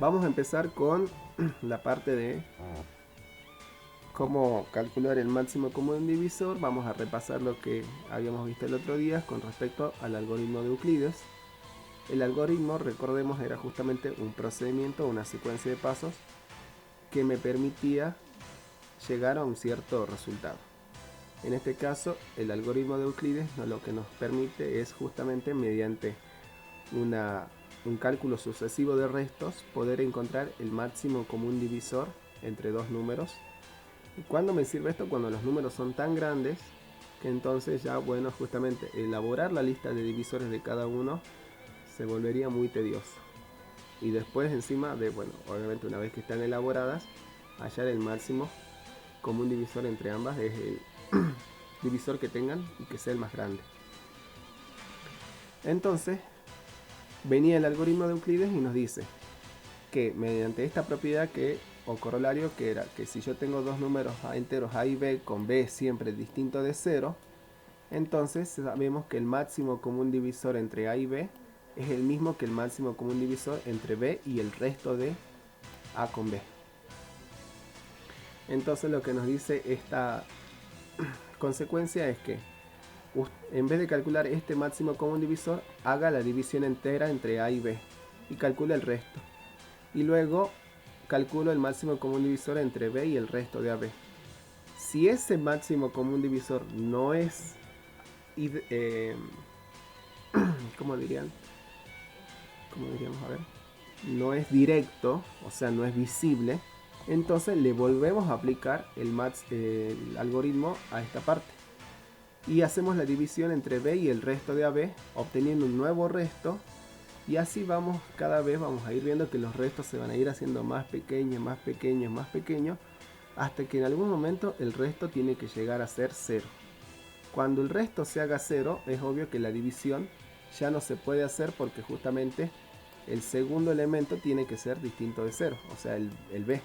Vamos a empezar con la parte de cómo calcular el máximo común divisor. Vamos a repasar lo que habíamos visto el otro día con respecto al algoritmo de Euclides. El algoritmo, recordemos, era justamente un procedimiento, una secuencia de pasos que me permitía llegar a un cierto resultado. En este caso, el algoritmo de Euclides lo que nos permite es justamente mediante un cálculo sucesivo de restos poder encontrar el máximo común divisor entre dos números. ¿Y cuándo me sirve esto? Cuando los números son tan grandes que entonces ya, bueno, justamente elaborar la lista de divisores de cada uno se volvería muy tedioso. Y después encima de, bueno, obviamente una vez que están elaboradas, hallar el máximo común divisor entre ambas es el divisor que tengan y que sea el más grande. Entonces, venía el algoritmo de Euclides y nos dice que mediante esta propiedad o corolario que era que si yo tengo dos números enteros a y b con b siempre distinto de 0, entonces sabemos que el máximo común divisor entre a y b es el mismo que el máximo común divisor entre b y el resto de a con b. Entonces lo que nos dice esta consecuencia es que en vez de calcular este máximo común divisor, haga la división entera entre a y b y calcula el resto. Y luego calculo el máximo común divisor entre b y el resto de ab. Si ese máximo común divisor no es, ¿cómo dirían? ¿Cómo diríamos? A ver. No es directo, o sea, no es visible, entonces le volvemos a aplicar el algoritmo a esta parte. Y hacemos la división entre b y el resto de ab, obteniendo un nuevo resto. Y así vamos, cada vez vamos a ir viendo que los restos se van a ir haciendo más pequeños, más pequeños, más pequeños, hasta que en algún momento el resto tiene que llegar a ser 0. Cuando el resto se haga 0, es obvio que la división ya no se puede hacer porque justamente el segundo elemento tiene que ser distinto de 0, o sea, el b.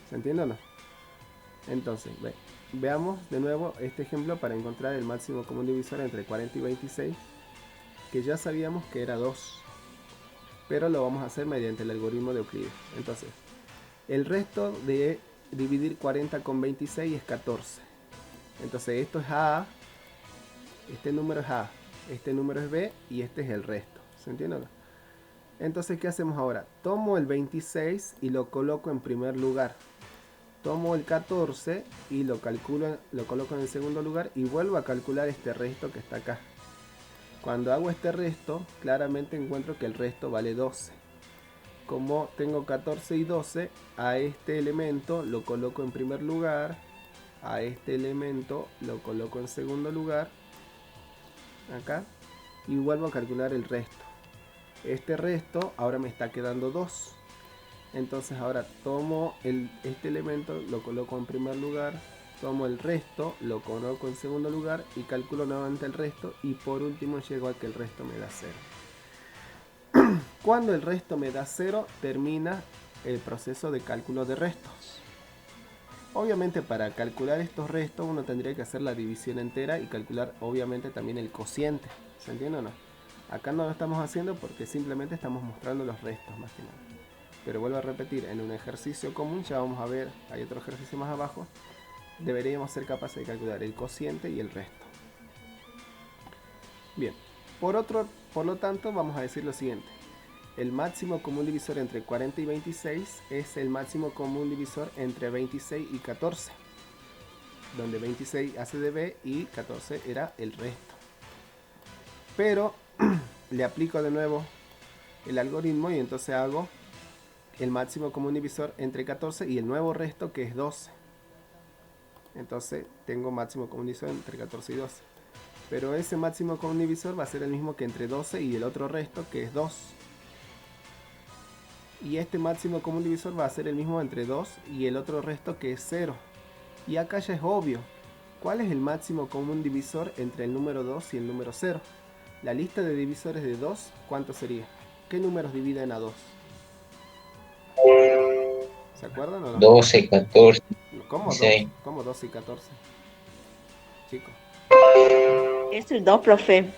¿Se entiende o no? Entonces, veamos de nuevo este ejemplo para encontrar el máximo común divisor entre 40 y 26, que ya sabíamos que era 2, pero lo vamos a hacer mediante el algoritmo de Euclides. Entonces, el resto de dividir 40 con 26 es 14. Entonces esto es A, este número es A, este número es B y este es el resto. ¿Se entiende o no? Entonces, ¿qué hacemos ahora? Tomo el 26 y lo coloco en primer lugar. Tomo el 14 y lo coloco en el segundo lugar y vuelvo a calcular este resto que está acá. Cuando hago este resto, claramente encuentro que el resto vale 12. Como tengo 14 y 12, a este elemento lo coloco en primer lugar, a este elemento lo coloco en segundo lugar, acá, y vuelvo a calcular el resto. Este resto ahora me está quedando 2. Entonces ahora tomo este elemento, lo coloco en primer lugar, tomo el resto, lo coloco en segundo lugar y calculo nuevamente el resto y por último llego a que el resto me da 0. Cuando el resto me da 0, termina el proceso de cálculo de restos. Obviamente para calcular estos restos uno tendría que hacer la división entera y calcular obviamente también el cociente. ¿Se entiende o no? Acá no lo estamos haciendo porque simplemente estamos mostrando los restos más que nada. Pero vuelvo a repetir, en un ejercicio común, ya vamos a ver, hay otro ejercicio más abajo, deberíamos ser capaces de calcular el cociente y el resto. Bien, por lo tanto vamos a decir lo siguiente. El máximo común divisor entre 40 y 26 es el máximo común divisor entre 26 y 14, donde 26 hace de b y 14 era el resto. Pero le aplico de nuevo el algoritmo y entonces hago el máximo común divisor entre 14 y el nuevo resto que es 12. Entonces tengo máximo común divisor entre 14 y 12. Pero ese máximo común divisor va a ser el mismo que entre 12 y el otro resto que es 2. Y este máximo común divisor va a ser el mismo entre 2 y el otro resto que es 0. Y acá ya es obvio. ¿Cuál es el máximo común divisor entre el número 2 y el número 0? La lista de divisores de 2, ¿cuánto sería? ¿Qué números dividen a 2? ¿Se acuerdan o no? 12, 14, ¿Cómo 2? 16. ¿Cómo 12 y 14? Chicos, Es el 2, profe.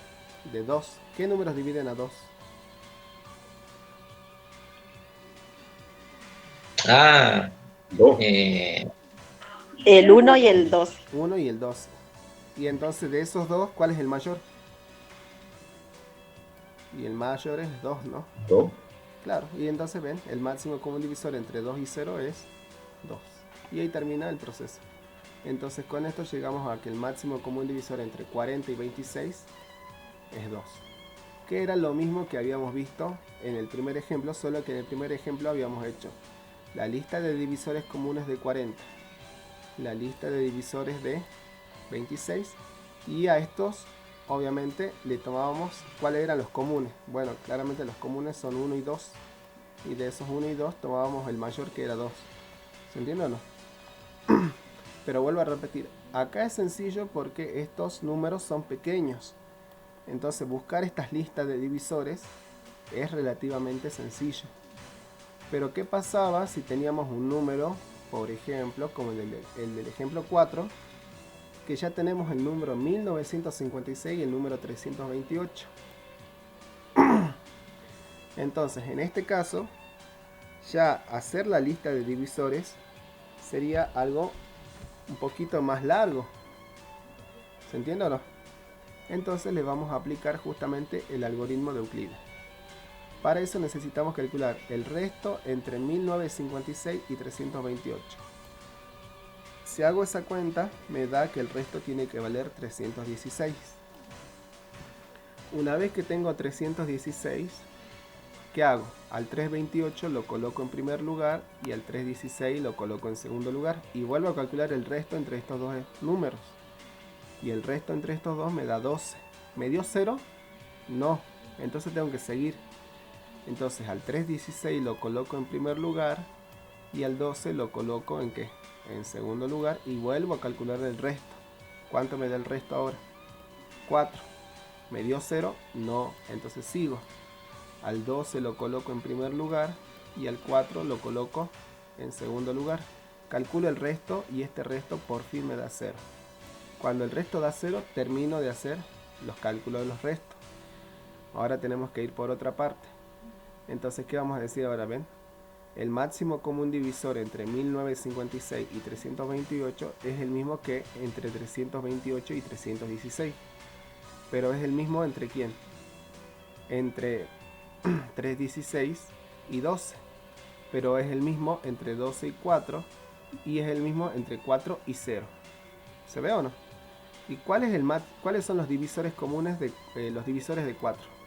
de 2. ¿Qué números dividen a 2? Ah, 2. El 1 y el 2. 1 y el 12. Y entonces de esos dos, ¿cuál es el mayor? Y el mayor es 2, ¿no? 2. Claro, y entonces ven, el máximo común divisor entre 2 y 0 es 2. Y ahí termina el proceso. Entonces con esto llegamos a que el máximo común divisor entre 40 y 26 es 2. Que era lo mismo que habíamos visto en el primer ejemplo, solo que en el primer ejemplo habíamos hecho la lista de divisores comunes de 40, la lista de divisores de 26, y a estos obviamente le tomábamos cuáles eran los comunes. Bueno, claramente los comunes son 1 y 2, y de esos 1 y 2 tomábamos el mayor, que era 2. ¿Se entiende o no? Pero vuelvo a repetir, acá es sencillo porque estos números son pequeños. Entonces buscar estas listas de divisores es relativamente sencillo. Pero ¿qué pasaba si teníamos un número, por ejemplo, como el del ejemplo 4, que ya tenemos el número 1956 y el número 328? Entonces, en este caso, ya hacer la lista de divisores sería algo un poquito más largo. ¿Se entiende o no? Entonces le vamos a aplicar justamente el algoritmo de Euclides. Para eso necesitamos calcular el resto entre 1956 y 328. Si hago esa cuenta, me da que el resto tiene que valer 316. Una vez que tengo 316, ¿qué hago? Al 328 lo coloco en primer lugar y al 316 lo coloco en segundo lugar. Y vuelvo a calcular el resto entre estos dos números. Y el resto entre estos dos me da 12. ¿Me dio 0? No. Entonces tengo que seguir. Entonces al 316 lo coloco en primer lugar y al 12 lo coloco en ¿qué? En segundo lugar, y vuelvo a calcular el resto. ¿Cuánto me da el resto ahora? 4. ¿Me dio 0? No. Entonces sigo. Al 12 lo coloco en primer lugar y al 4 lo coloco en segundo lugar. Calculo el resto y este resto por fin me da 0. Cuando el resto da 0, termino de hacer los cálculos de los restos. Ahora tenemos que ir por otra parte. Entonces, ¿qué vamos a decir ahora? ¿Ven? El máximo común divisor entre 1956 y 328 es el mismo que entre 328 y 316. Pero es el mismo entre ¿quién? Entre 316 y 12. Pero es el mismo entre 12 y 4. Y es el mismo entre 4 y 0. ¿Se ve o no? ¿Y cuáles son los divisores comunes de los divisores de 4?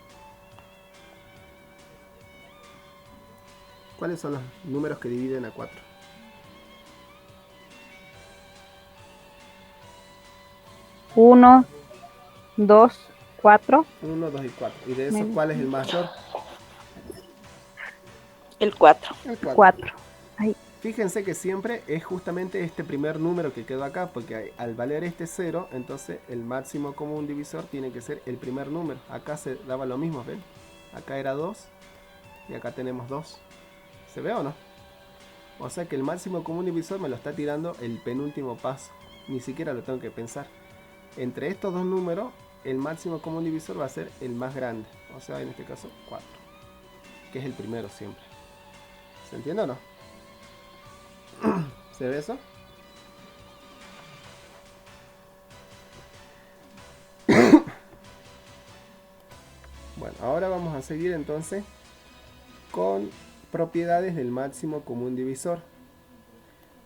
¿Cuáles son los números que dividen a 4? 1, 2, 4. 1, 2 y 4. ¿Y de esos cuál es el mayor? El 4. El 4. 4. Fíjense que siempre es justamente este primer número que quedó acá, porque al valer este 0, entonces el máximo común divisor tiene que ser el primer número. Acá se daba lo mismo, ¿ven? Acá era 2 y acá tenemos 2. ¿Se ve o no? O sea que el máximo común divisor me lo está tirando el penúltimo paso. Ni siquiera lo tengo que pensar. Entre estos dos números, el máximo común divisor va a ser el más grande. O sea, en este caso, 4. Que es el primero siempre. ¿Se entiende o no? ¿Se ve eso? Bueno, ahora vamos a seguir entonces con propiedades del máximo común divisor.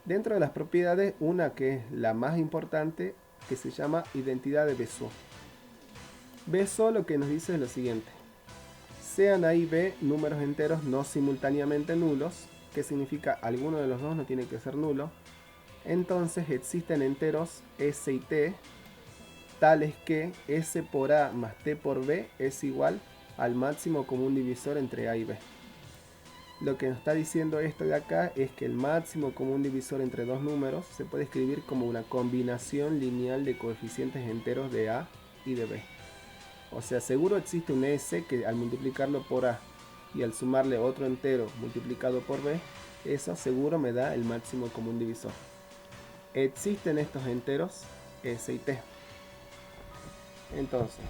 Dentro de las propiedades, una que es la más importante, que se llama identidad de Bezout. Bezout lo que nos dice es lo siguiente: sean A y B números enteros no simultáneamente nulos, que significa alguno de los dos no tiene que ser nulo, entonces existen enteros S y T tales que S por A más T por B es igual al máximo común divisor entre A y B. Lo que nos está diciendo esto de acá es que el máximo común divisor entre dos números se puede escribir como una combinación lineal de coeficientes enteros de A y de B. O sea, seguro existe un S que al multiplicarlo por A y al sumarle otro entero multiplicado por B, eso seguro me da el máximo común divisor. Existen estos enteros S y T. Entonces,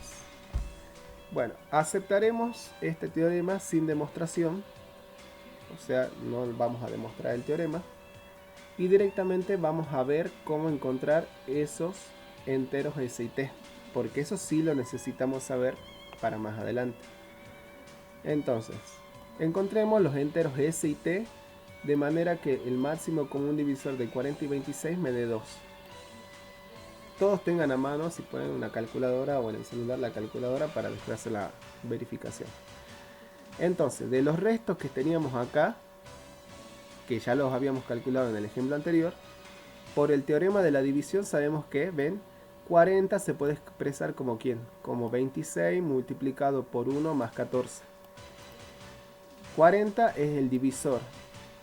bueno, aceptaremos este teorema sin demostración, o sea, no vamos a demostrar el teorema. Y directamente vamos a ver cómo encontrar esos enteros S y T, porque eso sí lo necesitamos saber para más adelante. Entonces, encontremos los enteros S y T de manera que el máximo común divisor de 40 y 26 me dé 2. Todos tengan a mano, si ponen una calculadora o en el celular la calculadora para después hacer la verificación. Entonces, de los restos que teníamos acá, que ya los habíamos calculado en el ejemplo anterior, por el teorema de la división sabemos que, ven, 40 se puede expresar como ¿quién? Como 26 multiplicado por 1 más 14. 40 es el divisor,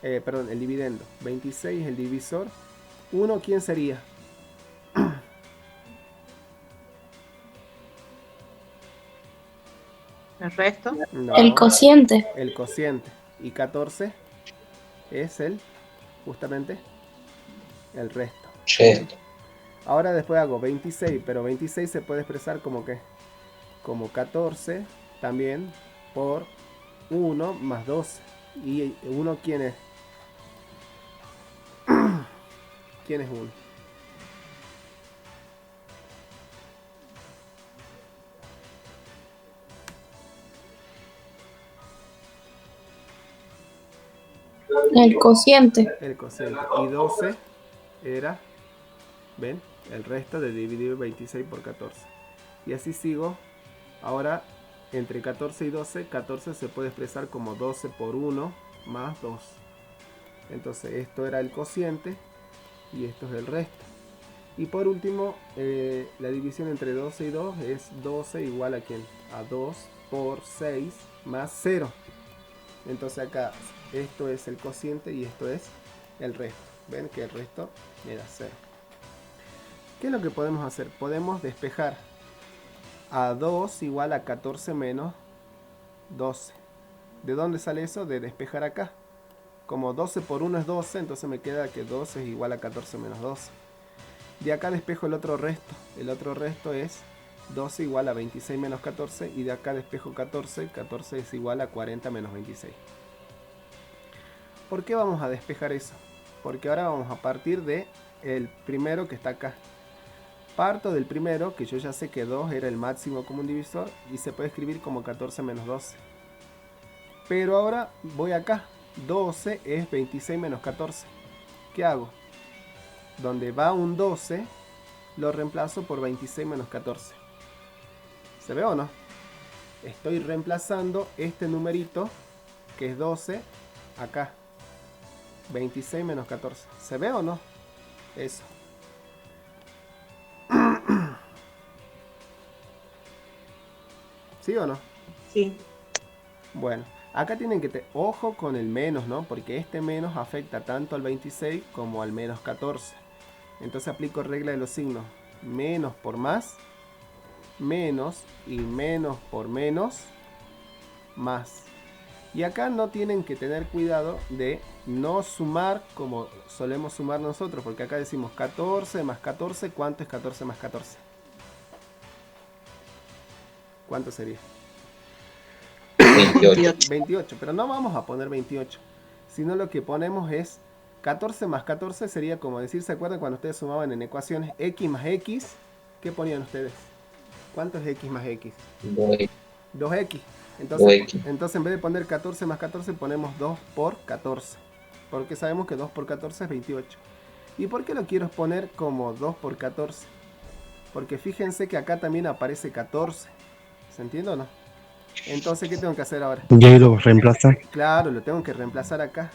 perdón, el dividendo. 26 es el divisor. 1, ¿quién sería? ¿El resto? No, El cociente. el cociente. Y 14 es justamente, el resto. Sí. Ahora después hago 26, pero 26 se puede expresar como ¿qué? Como 14 también por 1 más 12. ¿Y 1 quién es? ¿Quién es 1? El cociente. El cociente. Y 12 era, ¿ven? El resto de dividir 26 por 14. Y así sigo. Ahora, entre 14 y 12, 14 se puede expresar como 12 por 1 más 2. Entonces esto era el cociente y esto es el resto. Y por último, la división entre 12 y 2 es 12 igual a ¿quién? A 2 por 6 más 0. Entonces acá esto es el cociente y esto es el resto. Ven que el resto era 0. ¿Qué es lo que podemos hacer? Podemos despejar a 2 igual a 14 menos 12. ¿De dónde sale eso? De despejar acá. Como 12 por 1 es 12, entonces me queda que 12 es igual a 14 menos 12. De acá despejo el otro resto. El otro resto es 12 igual a 26 menos 14. Y de acá despejo 14. 14 es igual a 40 menos 26. ¿Por qué vamos a despejar eso? Porque ahora vamos a partir de el primero que está acá. Parto del primero, que yo ya sé que 2 era el máximo común divisor. Y se puede escribir como 14 menos 12. Pero ahora voy acá. 12 es 26 menos 14. ¿Qué hago? Donde va un 12, lo reemplazo por 26 menos 14. ¿Se ve o no? Estoy reemplazando este numerito, que es 12, acá. 26 menos 14. ¿Se ve o no? Eso. ¿Sí o no? Sí. Bueno, acá tienen que tener ojo con el menos, ¿no? Porque este menos afecta tanto al 26 como al menos 14. Entonces aplico regla de los signos. Menos por más, menos, y menos por menos, más. Y acá no tienen que tener cuidado de no sumar como solemos sumar nosotros, porque acá decimos 14 más 14, ¿cuánto es 14 más 14? ¿Cuánto sería? 28. 28, pero no vamos a poner 28, sino lo que ponemos es 14 más 14 sería como decir, ¿se acuerdan cuando ustedes sumaban en ecuaciones x más x? ¿Qué ponían ustedes? ¿Cuánto es x más x? 2x. Entonces en vez de poner 14 más 14 ponemos 2 por 14. Porque sabemos que 2 por 14 es 28. ¿Y por qué lo quiero poner como 2 por 14? Porque fíjense que acá también aparece 14. ¿Se entiende o no? Entonces, ¿qué tengo que hacer ahora? ¿Y ahí lo reemplaza? Claro, lo tengo que reemplazar acá.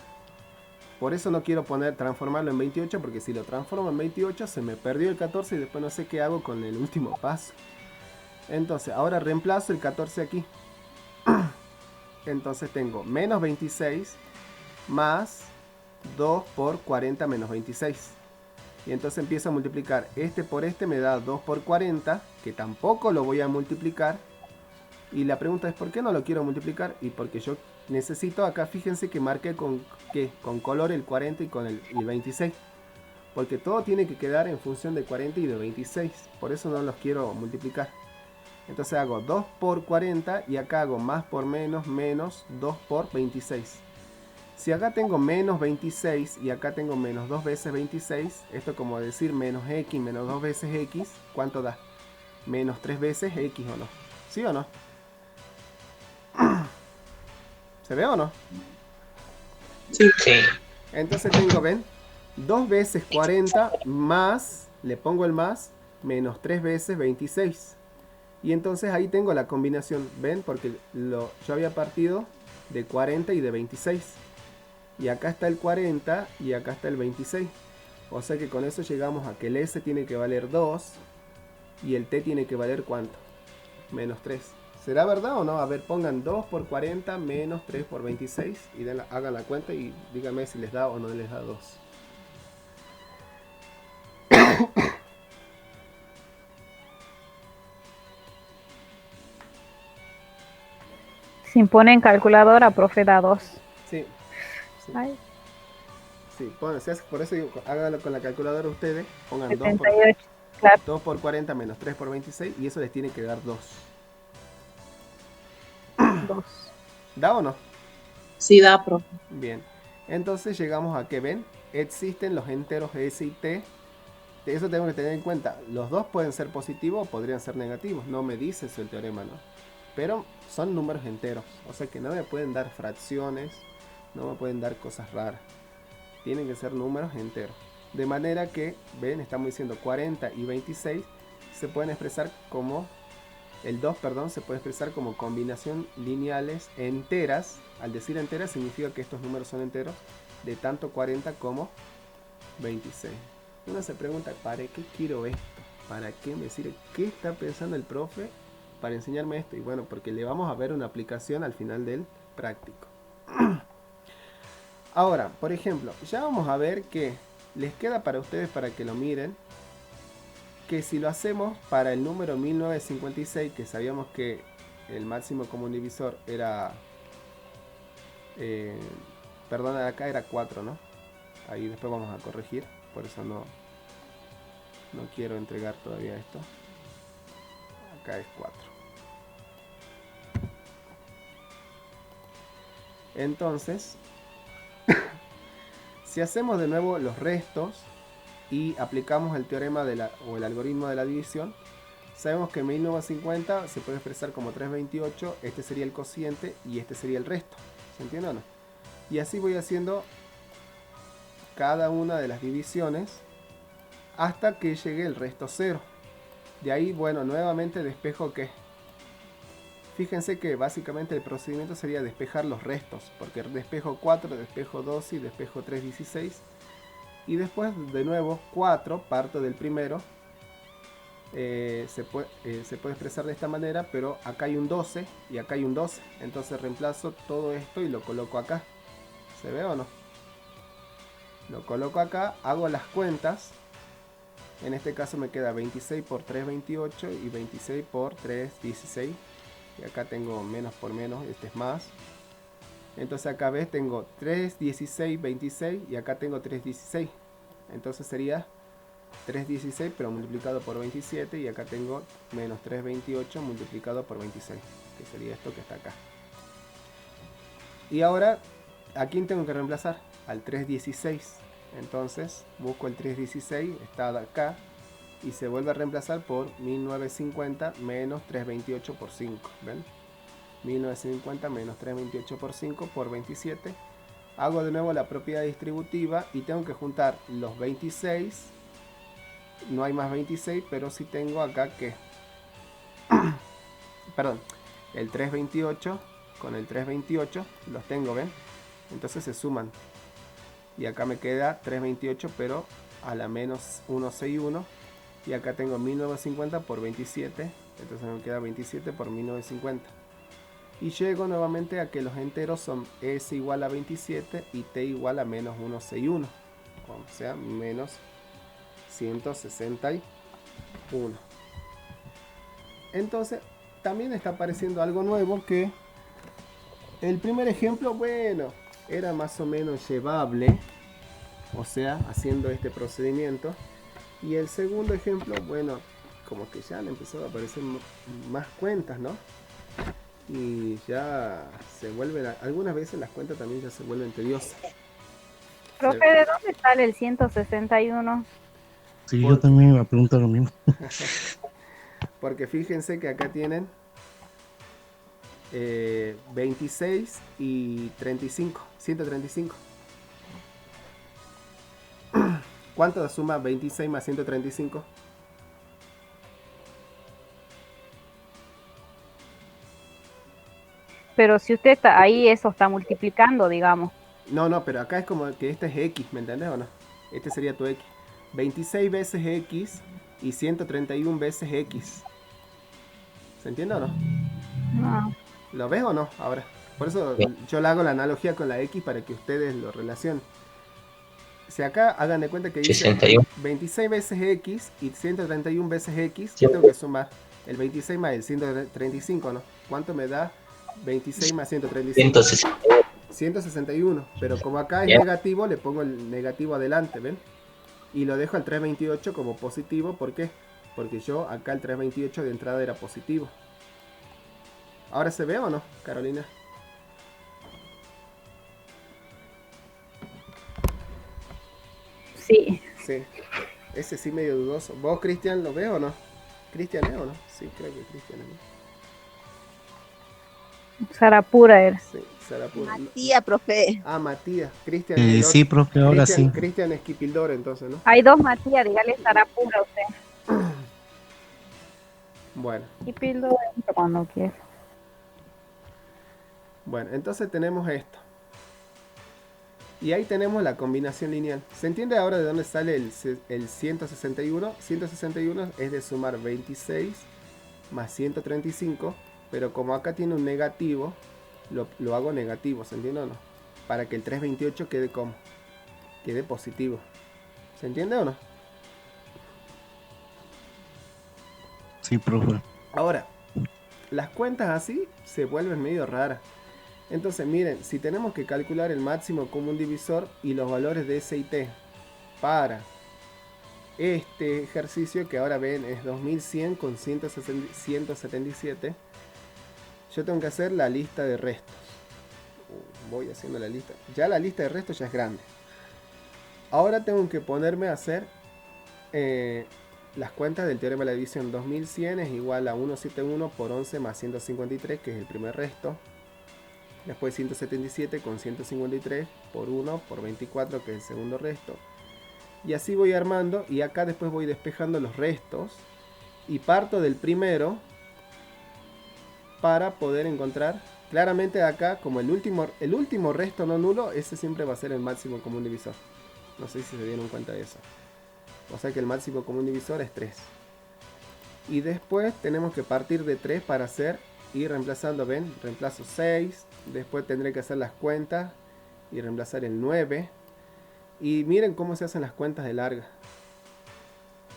Por eso no quiero transformarlo en 28, porque si lo transformo en 28 se me perdió el 14 y después no sé qué hago con el último paso. Entonces, ahora reemplazo el 14 aquí. Entonces tengo menos 26 más 2 por 40 menos 26. Y entonces empiezo a multiplicar este por este, me da 2 por 40, que tampoco lo voy a multiplicar. Y la pregunta es, ¿por qué no lo quiero multiplicar? Y porque yo necesito, acá fíjense que marqué con color el 40 y con el 26. Porque todo tiene que quedar en función de 40 y de 26. Por eso no los quiero multiplicar. Entonces hago 2 por 40 y acá hago más por menos, menos 2 por 26. Si acá tengo menos 26 y acá tengo menos 2 veces 26, esto como decir menos x menos 2 veces x, ¿cuánto da? Menos 3 veces x o no. ¿Sí o no? ¿Se ve o no? Sí. Entonces tengo, ven, 2 veces 40 más, le pongo el más, menos 3 veces 26. Y entonces ahí tengo la combinación, ven, porque yo había partido de 40 y de 26. Y acá está el 40 y acá está el 26. O sea que con eso llegamos a que el S tiene que valer 2 y el T tiene que valer ¿cuánto? Menos 3. ¿Será verdad o no? A ver, pongan 2 por 40 menos 3 por 26 y hagan la cuenta y díganme si les da o no les da 2. Si ponen calculadora, profe, da 2. Sí. Sí. Ay, Sí, por eso digo, háganlo con la calculadora ustedes, pongan 78. Claro. 2 por 40 menos 3 por 26 y eso les tiene que dar 2. 2. ¿Da o no? Sí da, profe. Bien. Entonces llegamos a que ven, existen los enteros S y T. De eso tenemos que tener en cuenta. Los dos pueden ser positivos o podrían ser negativos. No me dice eso el teorema, ¿no? Pero son números enteros. O sea que no me pueden dar fracciones, no me pueden dar cosas raras. Tienen que ser números enteros. De manera que, ven, estamos diciendo 40 y 26 se pueden expresar como, el 2, perdón, se puede expresar como combinación lineales enteras. Al decir enteras significa que estos números son enteros de tanto 40 como 26. Uno se pregunta, ¿para qué quiero esto? ¿Para qué me sirve? ¿Qué está pensando el profe para enseñarme esto? Y bueno, porque le vamos a ver una aplicación al final del práctico. Ahora, por ejemplo, ya vamos a ver que les queda para ustedes para que lo miren, que si lo hacemos para el número 1956, que sabíamos que el máximo común divisor era, perdón, acá era 4, ¿no? Ahí después vamos a corregir, por eso no quiero entregar todavía esto. Acá es 4. Entonces, si hacemos de nuevo los restos y aplicamos el teorema o el algoritmo de la división, sabemos que 1950 se puede expresar como 328, este sería el cociente y este sería el resto. ¿Se entiende o no? Y así voy haciendo cada una de las divisiones hasta que llegue el resto 0. De ahí, bueno, nuevamente despejo ¿qué? Fíjense que básicamente el procedimiento sería despejar los restos, porque despejo 4, despejo 12 y despejo 3, 16. Y después de nuevo 4, parto del primero. Se puede expresar de esta manera, pero acá hay un 12 y acá hay un 12. Entonces reemplazo todo esto y lo coloco acá. ¿Se ve o no? Lo coloco acá, hago las cuentas. En este caso me queda 26 por 3, 28 y 26 por 3, 16. Y acá tengo menos por menos, este es más. Entonces acá ves, tengo 3, 16, 26 y acá tengo 3, 16. Entonces sería 3, 16 pero multiplicado por 27 y acá tengo menos 3, 28 multiplicado por 26. Que sería esto que está acá. Y ahora, ¿a quién tengo que reemplazar? Al 3, 16. Entonces busco el 3, 16, está acá. Y se vuelve a reemplazar por 1950 menos 328 por 5. ¿Ven? 1950 menos 328 por 5 por 27. Hago de nuevo la propiedad distributiva y tengo que juntar los 26. No hay más 26, pero sí tengo acá que... Perdón, el 328 con el 328 los tengo, ¿ven? Entonces se suman. Y acá me queda 328, pero a la menos 161. Y acá tengo 1950 por 27. Entonces me queda 27 por 1950. Y llego nuevamente a que los enteros son S igual a 27 y T igual a menos 161. O sea, menos 161. Entonces, también está apareciendo algo nuevo que... El primer ejemplo, bueno, era más o menos llevable. O sea, haciendo este procedimiento. Y el segundo ejemplo, bueno, como que ya han empezado a aparecer más cuentas, ¿no? y ya se vuelven, algunas veces las cuentas también ya se vuelven tediosas. Profe, ¿de dónde sale el 161? Sí, yo Por- también me iba a preguntar lo mismo. Porque fíjense que acá tienen 26 y 35, 135. ¿Cuánto suma 26 más 135? Pero si usted está ahí, eso está multiplicando, digamos. No, no, pero acá es como que este es X, ¿me entendés o no? Este sería tu X. 26 veces X y 131 veces X. ¿Se entiende o no? No. ¿Lo ves o no? Ahora. Por eso yo le hago la analogía con la X para que ustedes lo relacionen. Si acá hagan de cuenta que dice 61. 26 veces X y 131 veces X, yo tengo que sumar el 26 más el 135, ¿no? ¿Cuánto me da 26 más 135? 160. 161, pero como acá es Ya. negativo, le pongo el negativo adelante, ¿ven? Y lo dejo al 328 como positivo, ¿por qué? Porque yo acá el 328 de entrada era positivo. ¿Ahora se ve o no, Carolina? Sí. Sí, ese sí medio dudoso. ¿Vos, Cristian, lo ves o no? ¿Cristian es o no? Sí, creo que Cristian es. Sarapura era. Sí, Sarapura. Matías, profe. Ah, Matías. Cristian es el Sí, otro. profe, ahora sí. Cristian es Kipildor, entonces, ¿no? Hay dos Matías, dígale Sarapura a usted. Bueno, Y pildo cuando quiera. bueno, entonces tenemos esto. Y ahí tenemos la combinación lineal. ¿Se entiende ahora de dónde sale el 161? 161 es de sumar 26 más 135, pero como acá tiene un negativo, lo hago negativo, ¿se entiende o no? Para que el 328 quede como, quede positivo. ¿Se entiende o no? Sí, profe. Ahora, las cuentas así se vuelven medio raras. Entonces miren, si tenemos que calcular el máximo común divisor y los valores de S y T para este ejercicio que ahora ven es 2100 con 177, yo tengo que hacer la lista de restos. Voy haciendo la lista. Ya la lista de restos ya es grande. Ahora tengo que ponerme a hacer las cuentas del teorema de la división. 2100 es igual a 171 por 11 más 153, que es el primer resto. Después 177 con 153 por 1 por 24, que es el segundo resto. Y así voy armando, y acá después voy despejando los restos. Y parto del primero para poder encontrar. Claramente acá, como el último resto no nulo, ese siempre va a ser el máximo común divisor. No sé si se dieron cuenta de eso. O sea que el máximo común divisor es 3. Y después tenemos que partir de 3 para hacer, ir reemplazando, ven, reemplazo 6. Después tendré que hacer las cuentas y reemplazar el 9. Y miren cómo se hacen las cuentas de larga.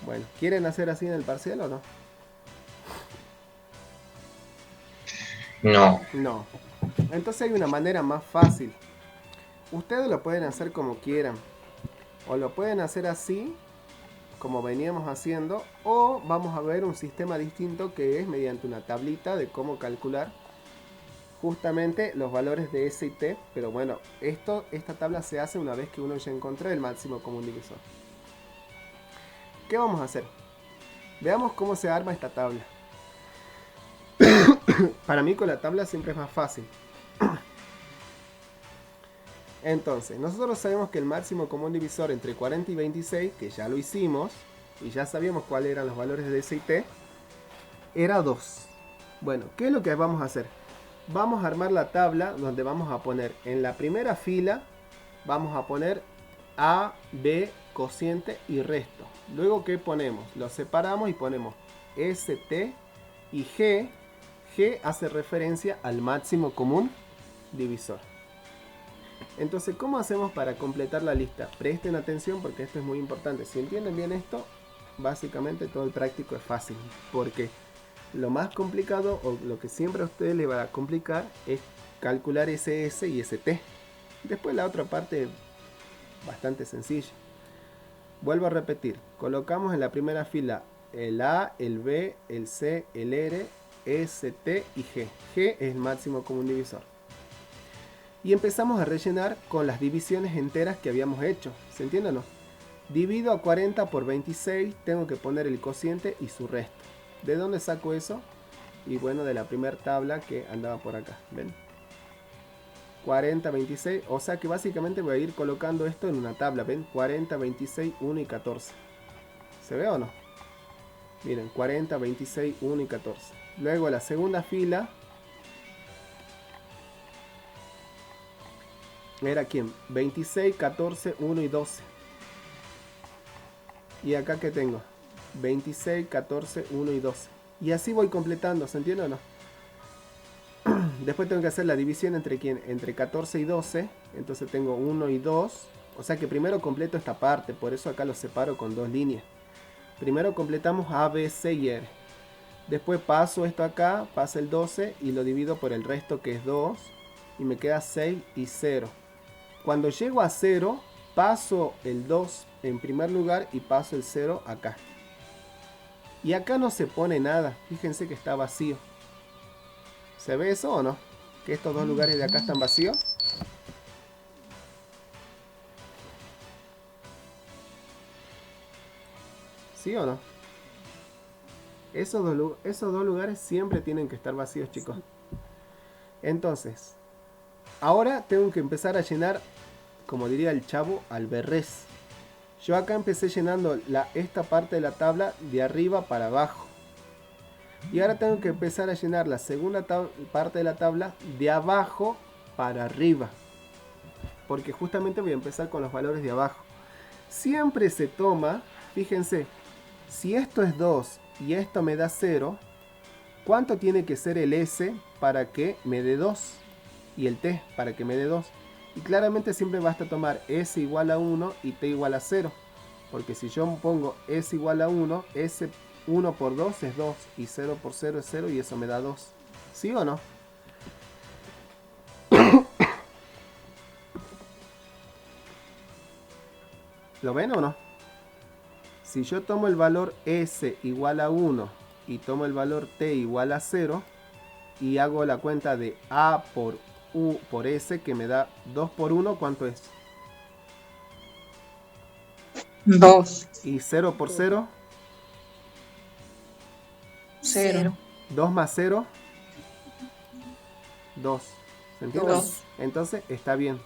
Bueno, ¿quieren hacer así en el parcial o no? No. No. Entonces hay una manera más fácil. Ustedes lo pueden hacer como quieran. O lo pueden hacer así, como veníamos haciendo. O vamos a ver un sistema distinto que es mediante una tablita de cómo calcular justamente los valores de S y T. Pero bueno, esta tabla se hace una vez que uno ya encontró el máximo común divisor. ¿Qué vamos a hacer? Veamos cómo se arma esta tabla. Para mí con la tabla siempre es más fácil. Entonces, nosotros sabemos que el máximo común divisor entre 40 y 26, que ya lo hicimos, y ya sabíamos cuáles eran los valores de S y T, era 2. Bueno, ¿qué es lo que vamos a hacer? Vamos a armar la tabla donde vamos a poner en la primera fila, vamos a poner A, B, cociente y resto. Luego, ¿qué ponemos? Lo separamos y ponemos S, T y G. G hace referencia al máximo común divisor. Entonces, ¿cómo hacemos para completar la lista? Presten atención porque esto es muy importante. Si entienden bien esto, básicamente todo el práctico es fácil. Porque lo más complicado, o lo que siempre a ustedes les va a complicar, es calcular SS y ST. Después la otra parte, bastante sencilla. Vuelvo a repetir. Colocamos en la primera fila el A, el B, el C, el R S, T y G. G es el máximo común divisor. Y empezamos a rellenar con las divisiones enteras que habíamos hecho. ¿Se entiende o no? Divido a 40 por 26, tengo que poner el cociente y su resto. ¿De dónde saco eso? Y bueno, de la primera tabla que andaba por acá. ¿Ven? 40, 26. O sea que básicamente voy a ir colocando esto en una tabla. ¿Ven? 40, 26, 1 y 14. ¿Se ve o no? Miren, 40, 26, 1 y 14. Luego la segunda fila. Era ¿quién? 26, 14, 1 y 12. Y acá que tengo 26, 14, 1 y 12. Y así voy completando, ¿se entiende o no? Después tengo que hacer la división entre quién, entre 14 y 12. Entonces tengo 1 y 2. O sea que primero completo esta parte, por eso acá lo separo con dos líneas. Primero completamos A, B, C y R. Después paso esto acá, paso el 12 y lo divido por el resto que es 2. Y me queda 6 y 0. Cuando llego a 0, paso el 2 en primer lugar y paso el 0 acá. Y acá no se pone nada, fíjense que está vacío. ¿Se ve eso o no? Que estos dos lugares de acá están vacíos. ¿Sí o no? Esos dos lugares siempre tienen que estar vacíos, chicos. Entonces, ahora tengo que empezar a llenar, como diría el chavo, al berrés. Yo acá empecé llenando esta parte de la tabla de arriba para abajo. Y ahora tengo que empezar a llenar la segunda parte de la tabla de abajo para arriba. Porque justamente voy a empezar con los valores de abajo. Siempre se toma, fíjense, si esto es 2 y esto me da 0, ¿cuánto tiene que ser el S para que me dé 2? Y el T para que me dé 2. Y claramente siempre basta tomar S igual a 1 y T igual a 0. Porque si yo pongo S igual a 1, S 1 por 2 es 2. Y 0 por 0 es 0 y eso me da 2. ¿Sí o no? ¿Lo ven o no? Si yo tomo el valor S igual a 1 y tomo el valor T igual a 0 y hago la cuenta de A por U por S que me da 2 por 1, ¿cuánto es? 2. Y 0 por 0, 0. 2 más 0, 2. ¿Se entiende? 2. Entonces está bien.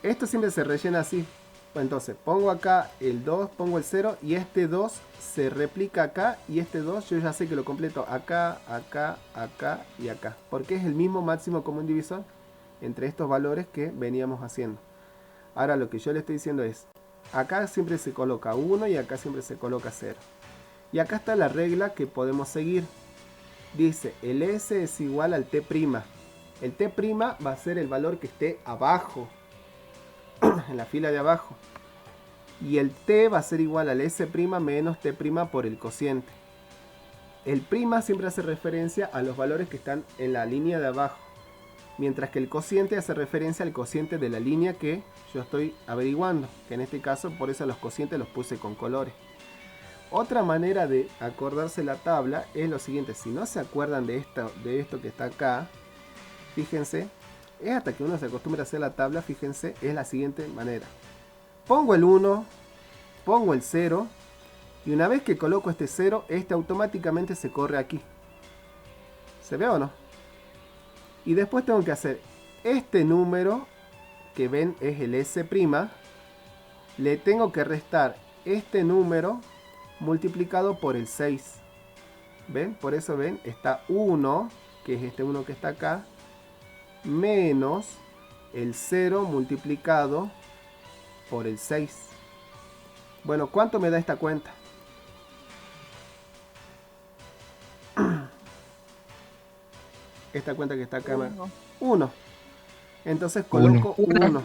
Esto siempre se rellena así. Entonces pongo acá el 2, pongo el 0 y este 2 se replica acá y este 2 yo ya sé que lo completo acá, acá, acá y acá. Porque es el mismo máximo común divisor entre estos valores que veníamos haciendo. Ahora lo que yo le estoy diciendo es, acá siempre se coloca 1 y acá siempre se coloca 0. Y acá está la regla que podemos seguir. Dice, el S es igual al T'. El T' va a ser el valor que esté abajo, en la fila de abajo. Y el T va a ser igual al S' menos T' por el cociente. El prima siempre hace referencia a los valores que están en la línea de abajo. Mientras que el cociente hace referencia al cociente de la línea que yo estoy averiguando. Que en este caso, por eso los cocientes los puse con colores. Otra manera de acordarse la tabla es lo siguiente. Si no se acuerdan de esto que está acá, fíjense, es hasta que uno se acostumbra a hacer la tabla, fíjense, es la siguiente manera. Pongo el 1, pongo el 0, y una vez que coloco este 0, este automáticamente se corre aquí. ¿Se ve o no? Y después tengo que hacer este número, que ven es el S', le tengo que restar este número multiplicado por el 6. ¿Ven? Por eso ven, está 1, que es este 1 que está acá, menos el 0 multiplicado por el 6. Bueno, ¿cuánto me da esta cuenta? Esta cuenta que está acá. 1. Entonces coloco 1.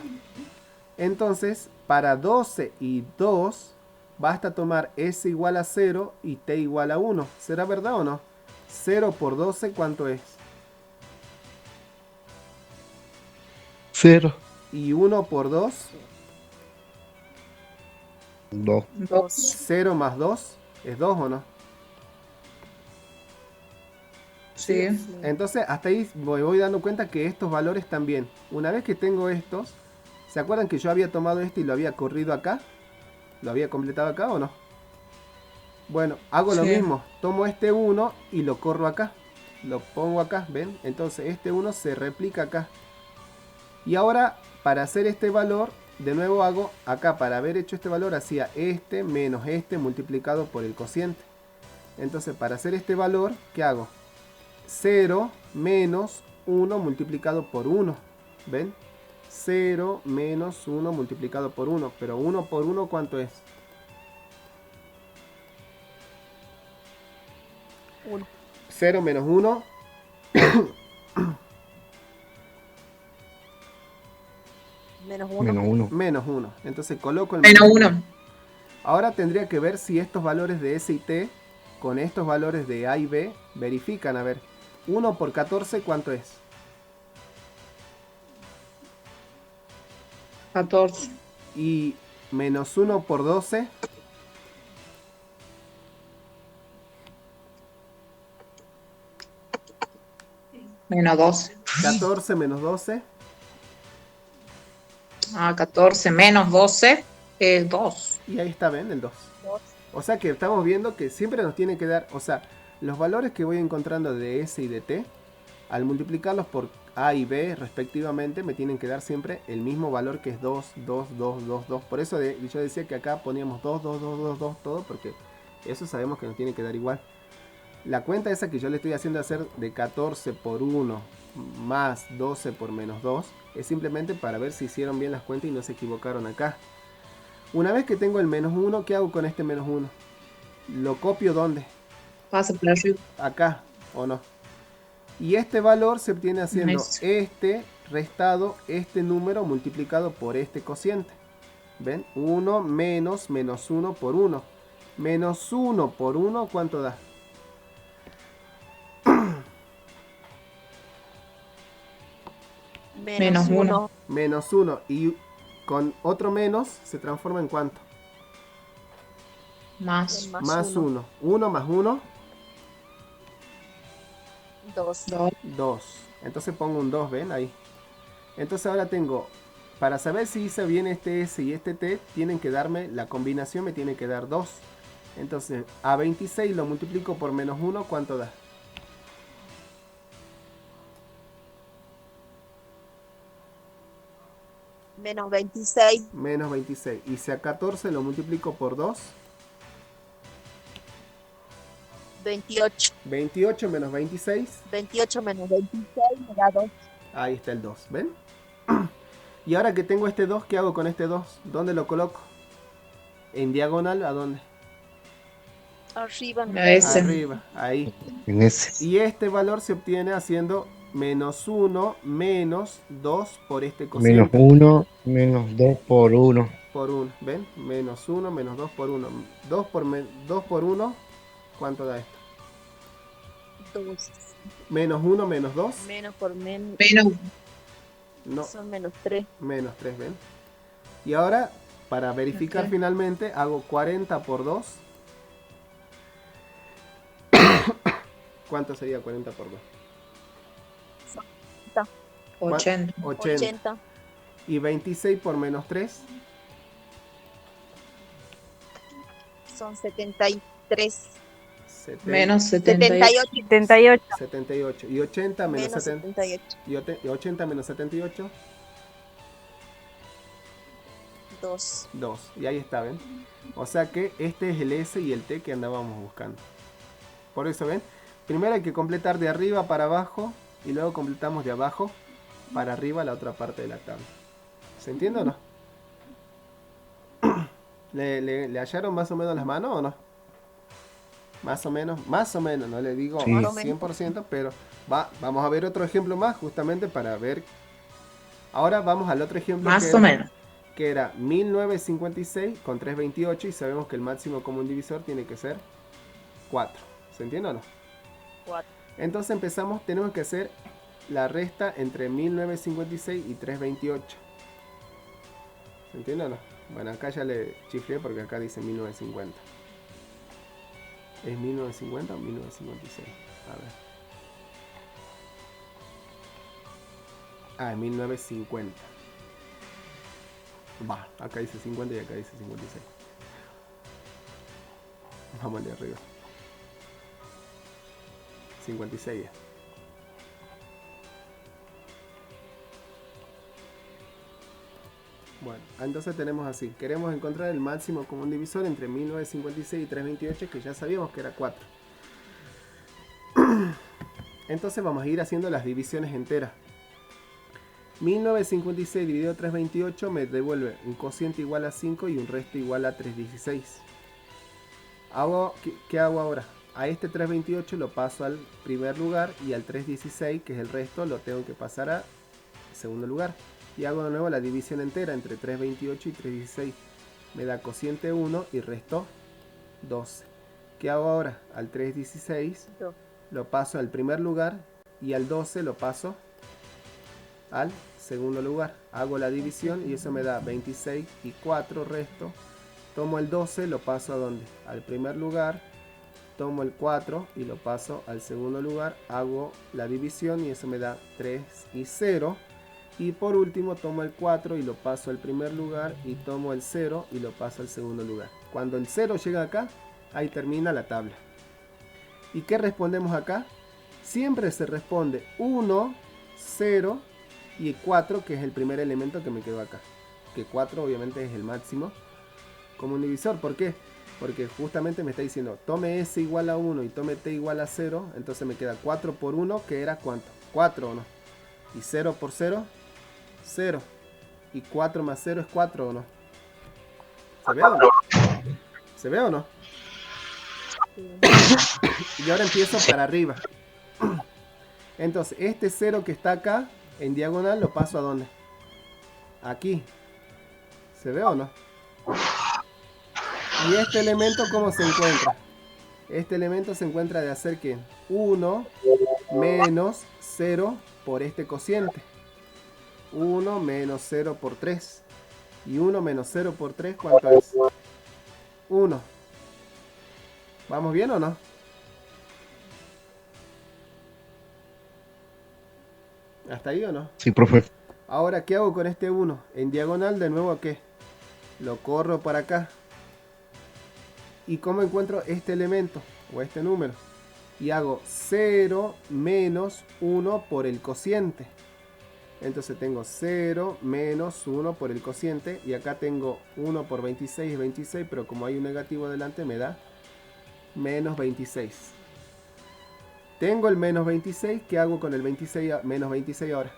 Entonces, para 12 y 2, basta tomar S igual a 0 y T igual a 1. ¿Será verdad o no? 0 por 12, ¿cuánto es? 0. Y 1 por 2, 2. 2. 0 más 2, ¿es 2 o no? Sí. Entonces hasta ahí me voy dando cuenta que estos valores también. Una vez que tengo estos, ¿se acuerdan que yo había tomado este y lo había corrido acá? ¿Lo había completado acá o no? Bueno, hago lo Sí. mismo. Tomo este 1 y lo corro acá. Lo pongo acá, ¿ven? Entonces este 1 se replica acá. Y ahora, para hacer este valor, de nuevo hago acá, para haber hecho este valor, hacía este menos este multiplicado por el cociente. Entonces, para hacer este valor, ¿qué hago? 0 menos 1 multiplicado por 1. ¿Ven? 0 menos 1 multiplicado por 1. Pero 1 por 1, ¿cuánto es? 1. 0 menos 1. Menos 1. Menos 1. Menos 1. Entonces coloco el Menos menos 1. 1. Ahora tendría que ver si estos valores de S y T con estos valores de A y B verifican. A ver, 1 por 14, ¿cuánto es? 14. Y menos 1 por 12, Menos 12. 14 menos 12, 14 menos 12 es 2. y ahí está, ¿ven? El 2. O sea que estamos viendo que siempre nos tiene que dar, o sea, los valores que voy encontrando de S y de T, al multiplicarlos por A y B respectivamente, me tienen que dar siempre el mismo valor, que es 2, 2, 2, 2, 2. Por eso yo decía que acá poníamos 2, 2, 2, 2, 2, todo, porque eso sabemos que nos tiene que dar igual. La cuenta esa que yo le estoy haciendo hacer de 14 por 1 más 12 por menos 2 es simplemente para ver si hicieron bien las cuentas y no se equivocaron acá. Una vez que tengo el menos 1, ¿qué hago con este menos 1? ¿Lo copio dónde? Pasa por arriba. Acá, ¿o no? Y este valor se obtiene haciendo Eso. este restado este número multiplicado por este cociente. ¿Ven? 1 menos menos 1 por 1. Menos 1 por 1, ¿cuánto da? Menos 1. Menos 1. Y con otro menos se transforma en ¿cuánto? Más Más 1. 1 más 1, 2. 2. 2. Entonces pongo un 2, ¿ven? Ahí. Entonces ahora tengo, para saber si hice bien este S y este T, tienen que darme, la combinación me tiene que dar 2. Entonces a 26 lo multiplico por menos 1, ¿cuánto da? Menos 26. Menos 26. Y si a 14 lo multiplico por 2, 28. 28 menos 26, 28 menos 26 me da 2. ahí está el 2, ¿ven? Y ahora que tengo este 2, ¿qué hago con este 2? ¿Dónde lo coloco? En diagonal, ¿a dónde? Arriba. A ese. Arriba, ahí. En ese. Y este valor se obtiene haciendo menos 1 menos 2 por este Menos cociente. 1, menos 2 por 1. Por 1, ¿ven? Menos 1 menos 2 por 1. 2 por 1, ¿cuánto da esto? 2. Menos 1 menos 2, Menos por menos. Menos. no, Son menos 3. menos 3, ¿ven? Y ahora, para verificar Ok. finalmente, hago 40 por 2. ¿Cuánto sería 40 por 2? 80. 80. Y 26 por menos 3, Son 73. Menos 78. 78. 78. 78. Y 80 menos, Menos 70, 78. y 80 menos 78, 2. 2. Y ahí está, ¿ven? O sea que este es el S y el T que andábamos buscando. Por eso, ¿ven? Primero hay que completar de arriba para abajo y luego completamos de abajo para arriba la otra parte de la tabla. ¿Se entiende o no? ¿Le hallaron más o menos las manos o no? Más o menos, no le digo Sí. 100%, pero vamos a ver otro ejemplo más justamente para ver. Ahora vamos al otro ejemplo Más o menos. que era 1956 con 328 y sabemos que el máximo común divisor tiene que ser 4. ¿Se entiende o no? 4. Entonces tenemos que hacer la resta entre 1956 y 328. ¿Se entiende o no? Bueno, acá ya le chiflé porque acá dice 1950. ¿Es 1950 o 1956? A ver. Ah, en 1950. Va, acá dice 50 y acá dice 56. Vamos de arriba. 56. Bueno, entonces tenemos así. Queremos encontrar el máximo común divisor entre 1956 y 328, que ya sabíamos que era 4. Entonces vamos a ir haciendo las divisiones enteras. 1956 dividido 328 me devuelve un cociente igual a 5 y un resto igual a 316. ¿Qué hago ahora? A este 328 lo paso al primer lugar y al 316, que es el resto, lo tengo que pasar a segundo lugar. Y hago de nuevo la división entera entre 328 y 316. Me da cociente 1 y resto 12. ¿Qué hago ahora? Al 316 lo paso al primer lugar y al 12 lo paso al segundo lugar. Hago la división y eso me da 26 y 4 resto. Tomo el 12, lo paso a donde? Al primer lugar. Tomo el 4 y lo paso al segundo lugar. Hago la división y eso me da 3 y 0. Y por último tomo el 4 y lo paso al primer lugar. Y tomo el 0 y lo paso al segundo lugar. Cuando el 0 llega acá, ahí termina la tabla. ¿Y qué respondemos acá? Siempre se responde 1, 0 y 4, que es el primer elemento que me quedó acá. Que 4 obviamente es el máximo común divisor. ¿Por qué? Porque justamente me está diciendo tome S igual a 1 y tome T igual a 0. Entonces me queda 4 por 1, que era ¿cuánto? 4 o no. Y 0 por 0, 0. Y 4 más 0 es 4 o no. ¿Se ve o no? ¿Se ve o no? Y ahora empiezo para arriba. Entonces este 0 que está acá en diagonal lo paso a ¿dónde? Aquí. ¿Se ve o no? Y este elemento, ¿cómo se encuentra? Este elemento se encuentra de hacer que 1 menos 0 por este cociente. 1 menos 0 por 3. Y 1 menos 0 por 3, ¿cuánto es? 1. ¿Vamos bien o no? ¿Hasta ahí o no? Sí, profe. Ahora, ¿qué hago con este 1? En diagonal, de nuevo, ¿qué? Lo corro para acá. ¿Y cómo encuentro este elemento? O este número. Y hago 0 menos 1 por el cociente. Entonces tengo 0 menos 1 por el cociente. Y acá tengo 1 por 26 es 26. Pero como hay un negativo delante me da menos 26. Tengo el menos 26. ¿Qué hago con el 26 menos 26 ahora?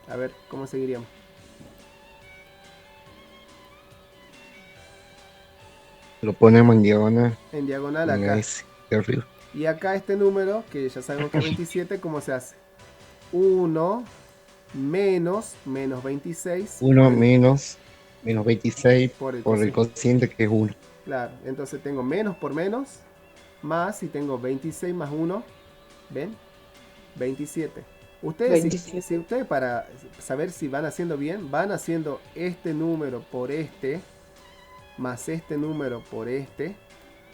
A ver, ¿cómo seguiríamos? Lo ponemos en diagonal. En diagonal En acá. S de arriba. Y acá este número, que ya sabemos que es 27, ¿cómo se hace? 1 menos 26. 1 menos 26 por el por el cociente, que es 1. Claro, entonces tengo menos por menos, más, y tengo 26 más 1, ¿ven? 27. Ustedes, 27. si ustedes para saber si van haciendo bien, van haciendo este número por este, más este número por este,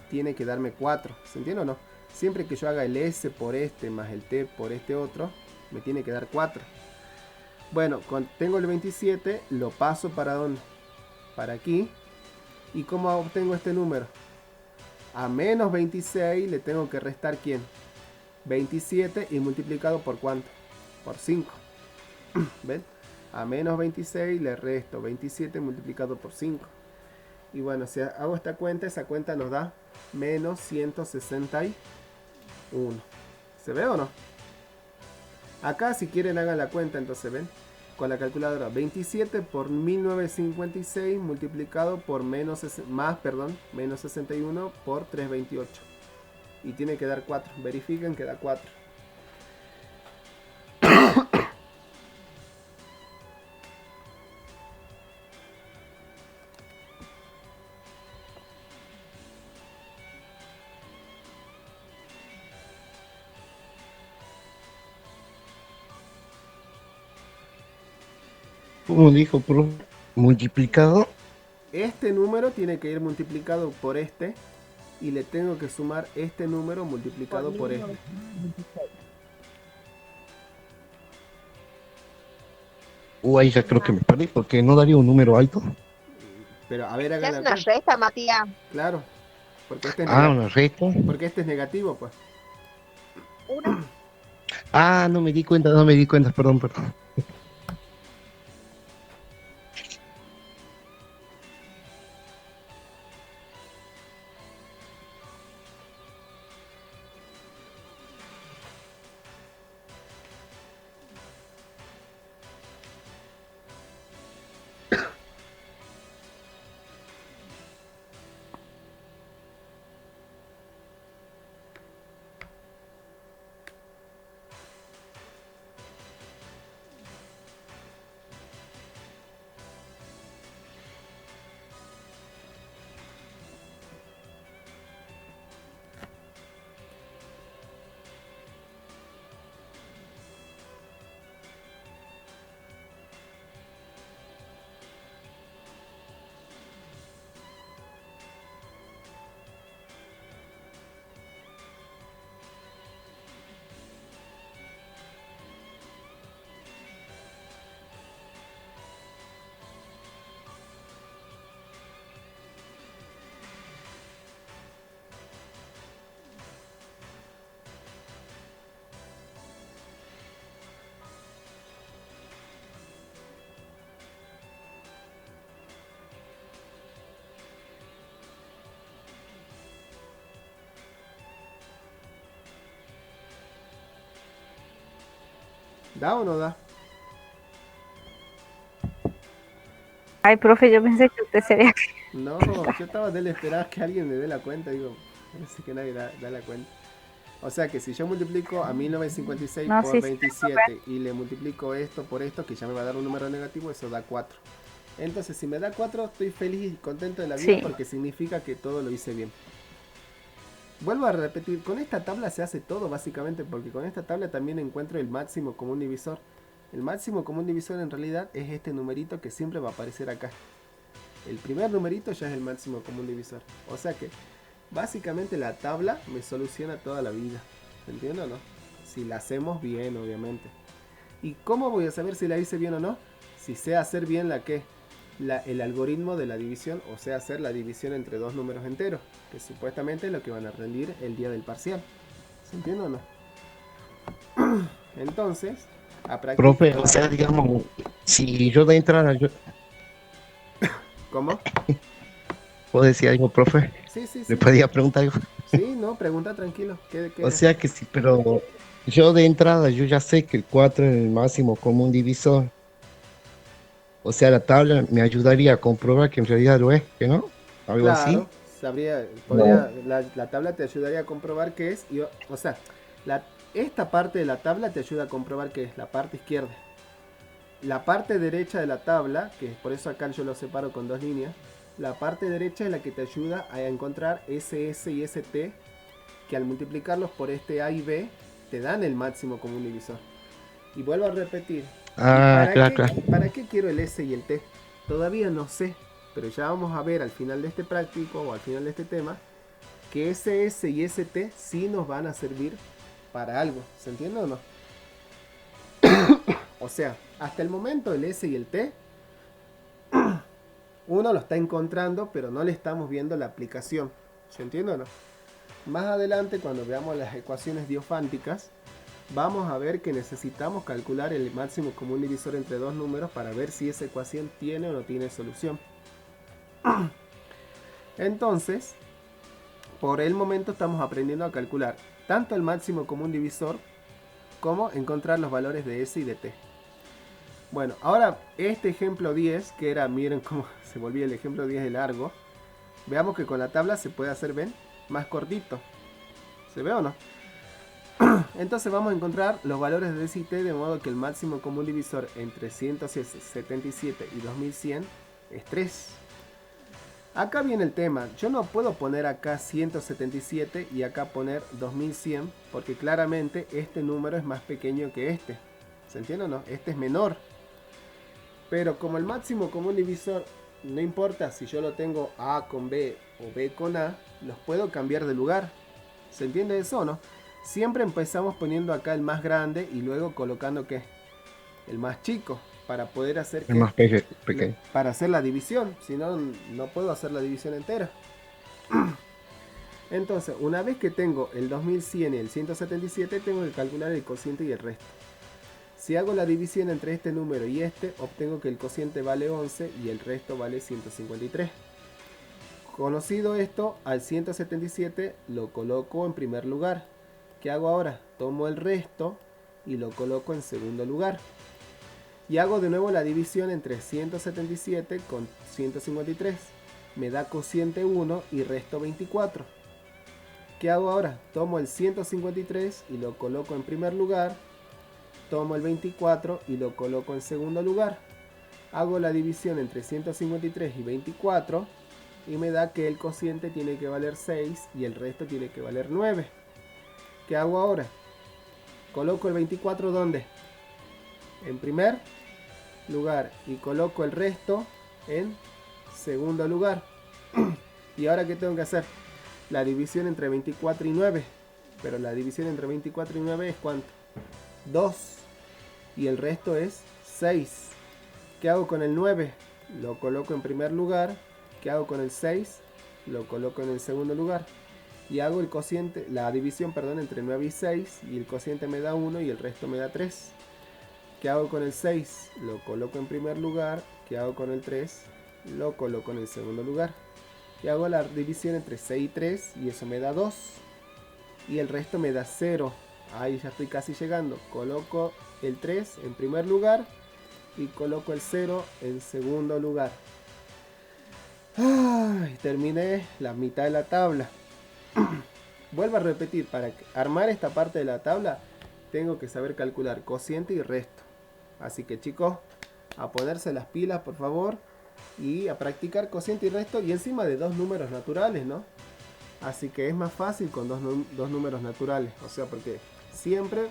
tiene que darme 4, ¿se entiende o no? Siempre que yo haga el S por este más el T por este otro, me tiene que dar 4. Bueno, tengo el 27, lo paso para ¿dónde? Para aquí. ¿Y cómo obtengo este número? A menos 26 le tengo que restar ¿quién? 27 y multiplicado por ¿cuánto? Por 5. ¿Ven? A menos 26 le resto 27 multiplicado por 5. Y bueno, si hago esta cuenta, esa cuenta nos da menos 161. ¿Se ve o no? Acá si quieren hagan la cuenta, entonces ven. Con la calculadora, 27 por 1956 multiplicado por menos 61 por 328. Y tiene que dar 4. Verifiquen que da 4. ¿Cómo dijo, profe? Multiplicado. Este número tiene que ir multiplicado por este. Y le tengo que sumar este número multiplicado por este. Ahí ya creo que me perdí porque no daría un número alto. Pero a ver, Ya hagan es la una cuenta. resta, Matías. Claro, porque este es Ah, una recta. porque este es negativo, pues. Una. Ah, no me di cuenta, no me di cuenta, perdón, perdón. ¿Da o no da? Ay, profe, yo pensé que usted sería... No, yo estaba de esperar que alguien me dé la cuenta. Digo, parece que nadie da la cuenta. O sea que si yo multiplico a 1956 No, por sí, sí, 27 y le multiplico esto por esto, que ya me va a dar un número negativo, eso da 4. Entonces, si me da 4, estoy feliz y contento de la vida Sí. porque significa que todo lo hice bien. Vuelvo a repetir, con esta tabla se hace todo básicamente porque con esta tabla también encuentro el máximo común divisor. El máximo común divisor en realidad es este numerito que siempre va a aparecer acá. El primer numerito ya es el máximo común divisor. O sea que básicamente la tabla me soluciona toda la vida. ¿Entiendes o no? Si la hacemos bien, obviamente. ¿Y cómo voy a saber si la hice bien o no? Si sé hacer bien el algoritmo de la división, o sea, hacer la división entre dos números enteros, que supuestamente es lo que van a rendir el día del parcial. ¿Se entiende o no? Entonces, a Profe, practicar. o sea, digamos, si yo de entrada, yo ¿Cómo? puedo decir algo, profe, Sí, sí, le sí. podía preguntar algo. Sí, no, pregunta tranquilo. O sea que sí, pero yo de entrada, yo ya sé que el 4 es el máximo común divisor. O sea, la tabla me ayudaría a comprobar que en realidad lo es, ¿que no? Algo Claro, así. podría, la tabla te ayudaría a comprobar qué es. O sea, esta parte de la tabla te ayuda a comprobar qué es la parte izquierda. La parte derecha de la tabla, que por eso acá yo lo separo con dos líneas, la parte derecha es la que te ayuda a encontrar SS y ST, que al multiplicarlos por este A y B, te dan el máximo común divisor. Y vuelvo a repetir, Ah, claro, claro. ¿para qué quiero el S y el T? Todavía no sé, pero ya vamos a ver al final de este práctico o al final de este tema que ese S y ese T sí nos van a servir para algo. ¿Se entiende o no? O sea, hasta el momento el S y el T uno lo está encontrando, pero no le estamos viendo la aplicación. ¿Se entiende o no? Más adelante, cuando veamos las ecuaciones diofánticas, vamos a ver que necesitamos calcular el máximo común divisor entre dos números para ver si esa ecuación tiene o no tiene solución. Entonces, por el momento estamos aprendiendo a calcular tanto el máximo común divisor como encontrar los valores de S y de T. Bueno, ahora este ejemplo 10, que era, miren cómo se volvía el ejemplo 10 de largo. Veamos que con la tabla se puede hacer, ¿ven? Más cortito. ¿Se ve o no? Entonces vamos a encontrar los valores de S y T de modo que el máximo común divisor entre 177 y 2100 es 3. Acá viene el tema. Yo no puedo poner acá 177 y acá poner 2100 porque claramente este número es más pequeño que este. ¿Se entiende o no? Este es menor. Pero como el máximo común divisor no importa si yo lo tengo A con B o B con A, los puedo cambiar de lugar. ¿Se entiende eso o no? Siempre empezamos poniendo acá el más grande y luego colocando ¿qué? El más chico. para poder hacer Es más pequeño. para hacer la división, si no, no puedo hacer la división entera. Entonces, una vez que tengo el 2100 y el 177, tengo que calcular el cociente y el resto. Si hago la división entre este número y este, obtengo que el cociente vale 11 y el resto vale 153. Conocido esto, al 177 lo coloco en primer lugar. ¿Qué hago ahora? Tomo el resto y lo coloco en segundo lugar. Y hago de nuevo la división entre 177 con 153. Me da cociente 1 y resto 24. ¿Qué hago ahora? Tomo el 153 y lo coloco en primer lugar. Tomo el 24 y lo coloco en segundo lugar. Hago la división entre 153 y 24 y me da que el cociente tiene que valer 6 y el resto tiene que valer 9. ¿Qué hago ahora? Coloco el 24 ¿dónde? En primer lugar y coloco el resto en segundo lugar. ¿Y ahora qué tengo que hacer? La división entre 24 y 9. Pero la división entre 24 y 9 es ¿cuánto? 2. Y el resto es 6. ¿Qué hago con el 9? Lo coloco en primer lugar. ¿Qué hago con el 6? Lo coloco en el segundo lugar. Y hago el cociente, la división, perdón, entre 9 y 6. Y el cociente me da 1 y el resto me da 3. ¿Qué hago con el 6? Lo coloco en primer lugar. ¿Qué hago con el 3? Lo coloco en el segundo lugar. Y hago la división entre 6 y 3 y eso me da 2. Y el resto me da 0. Ahí ya estoy casi llegando. Coloco el 3 en primer lugar y coloco el 0 en segundo lugar. Terminé la mitad de la tabla. Vuelvo a repetir, para armar esta parte de la tabla tengo que saber calcular cociente y resto. Así que chicos, a ponerse las pilas por favor y a practicar cociente y resto y encima de dos números naturales, ¿no? Así que es más fácil con dos números naturales, o sea, porque siempre,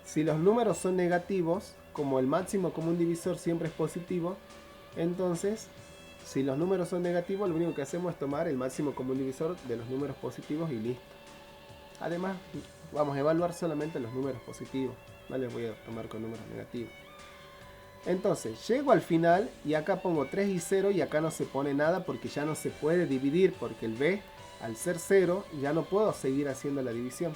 si los números son negativos, como el máximo común divisor siempre es positivo, entonces, si los números son negativos, lo único que hacemos es tomar el máximo común divisor de los números positivos y listo. Además, vamos a evaluar solamente los números positivos, no les voy a tomar con números negativos. Entonces, llego al final y acá pongo 3 y 0 y acá no se pone nada porque ya no se puede dividir porque el b, al ser 0, ya no puedo seguir haciendo la división.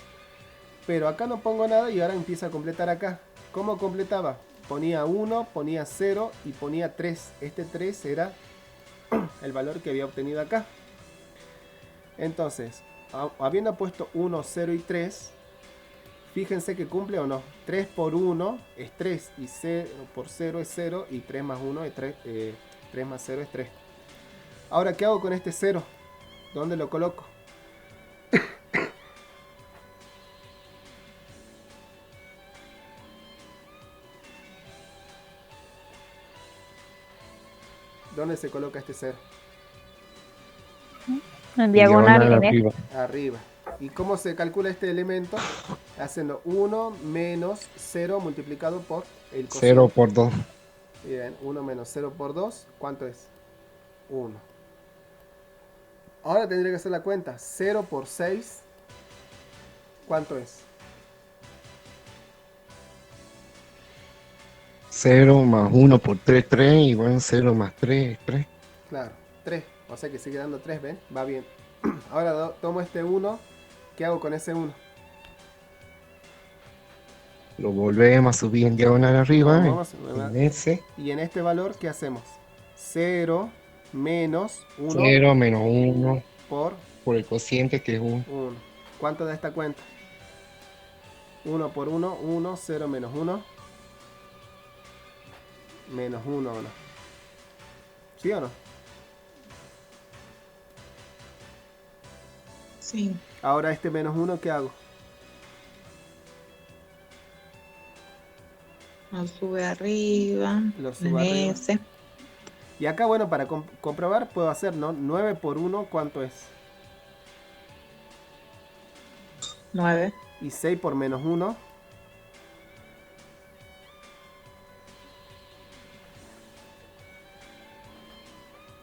Pero acá no pongo nada y ahora empiezo a completar acá. ¿Cómo completaba? Ponía 1, ponía 0 y ponía 3. Este 3 era el valor que había obtenido acá. Entonces, habiendo puesto 1, 0 y 3, fíjense que cumple o no. 3 por 1 es 3 y 0 por 0 es 0 y 3 más 1 es 3. 3 más 0 es 3. Ahora, ¿qué hago con este 0? ¿Dónde lo coloco? ¿Dónde se coloca este 0? En diagonal en arriba. Arriba. ¿Y cómo se calcula este elemento? Haciendo 1 menos 0 multiplicado por el cociente. 0 por 2. Bien, 1 menos 0 por 2, ¿cuánto es? 1. Ahora tendría que hacer la cuenta. 0 por 6, ¿cuánto es? 0 más 1 por 3, 3. Igual 0 más 3, 3. Claro, 3. O sea que sigue dando 3, ¿ven? Va bien. Ahora tomo este 1. ¿Qué hago con ese 1? Lo volvemos a subir en diagonal arriba. En ese. Y en este valor, ¿qué hacemos? 0 menos 1. 0 menos 1 por el cociente que es 1. 1. ¿Cuánto da esta cuenta? 1 por 1, 1, 0 menos 1. Menos 1, ¿o no? ¿Sí o no? Sí. Ahora este menos 1, ¿qué hago? Lo sube arriba. Lo subo En arriba. ese. Y acá, bueno, para comprobar puedo hacer, ¿no? 9 por 1, ¿cuánto es? 9. Y 6 por menos 1.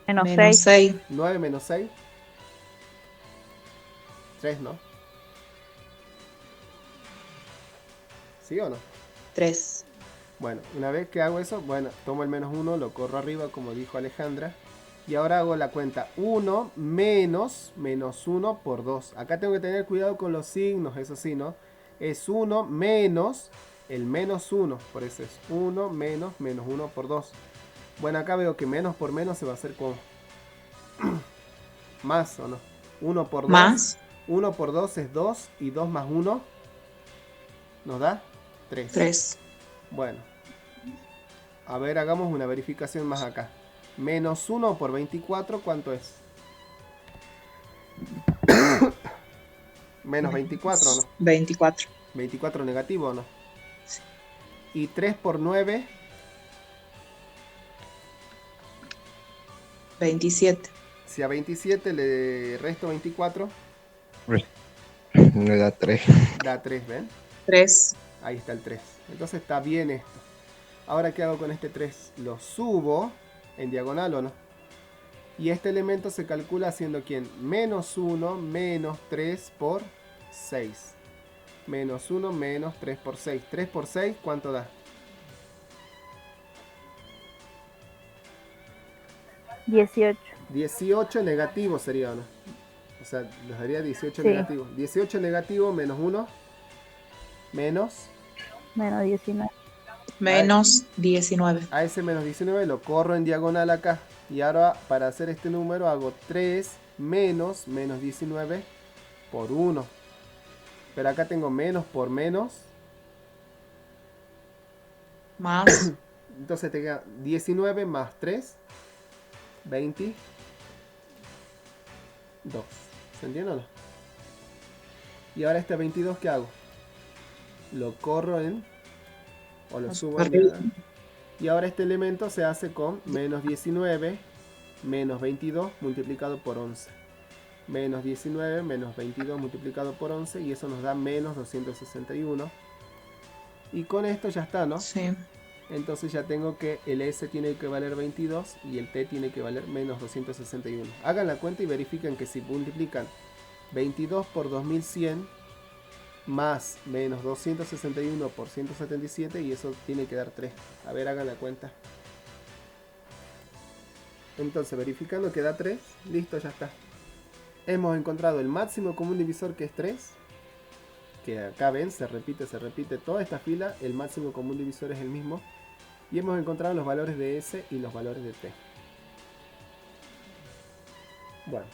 Menos Menos 6. 6. 9 menos 6. 3, ¿no? ¿Sí o no? 3. Bueno, una vez que hago eso, bueno, tomo el menos 1, lo corro arriba como dijo Alejandra. Y ahora hago la cuenta 1 menos menos 1 por 2. Acá tengo que tener cuidado con los signos, eso sí, ¿no? Es 1 menos el menos 1. Por eso es 1 menos menos 1 por 2. Bueno, acá veo que menos por menos se va a hacer como más, ¿o no? 1 por 2. Más 1 por 2 es 2 y 2 más 1 nos da 3. 3. Bueno, a ver, hagamos una verificación más acá. Menos 1 por 24, ¿cuánto es? Menos 24, ¿no? 24. 24 negativo, ¿no? Y 3 por 9, 27. si a 27 le resto 24, Me da 3. da 3, ¿ven? 3. Ahí está el 3. Entonces está bien esto. Ahora, ¿qué hago con este 3? Lo subo en diagonal, ¿o no? Y este elemento se calcula haciendo ¿quién? Menos 1 menos 3 por 6. Menos 1 menos 3 por 6. 3 por 6, ¿cuánto da? 18. 18 negativo sería, ¿o no? O sea, nos daría 18 Sí. negativo. 18 negativo menos 1 menos. Menos 19. Menos 19. A ese menos 19 lo corro en diagonal acá. Y ahora para hacer este número hago 3 menos menos 19 por 1. Pero acá tengo menos por menos. Más Entonces te queda 19 más 3. 22. ¿Se entiende o no? Y ahora este 22, ¿qué hago? Lo corro en... o lo subo en... arriba. Y ahora este elemento se hace con menos 19 menos 22 multiplicado por 11. Menos 19 menos 22 multiplicado por 11 y eso nos da menos 261. Y con esto ya está, ¿no? Sí. Entonces ya tengo que el S tiene que valer 22 y el T tiene que valer menos 261. Hagan la cuenta y verifiquen que si multiplican 22 por 2100 más menos 261 por 177 y eso tiene que dar 3. A ver, hagan la cuenta. Entonces verificando que da 3, listo, ya está. Hemos encontrado el máximo común divisor que es 3. Que acá ven, se repite toda esta fila, el máximo común divisor es el mismo. Y hemos encontrado los valores de S y los valores de T. Bueno.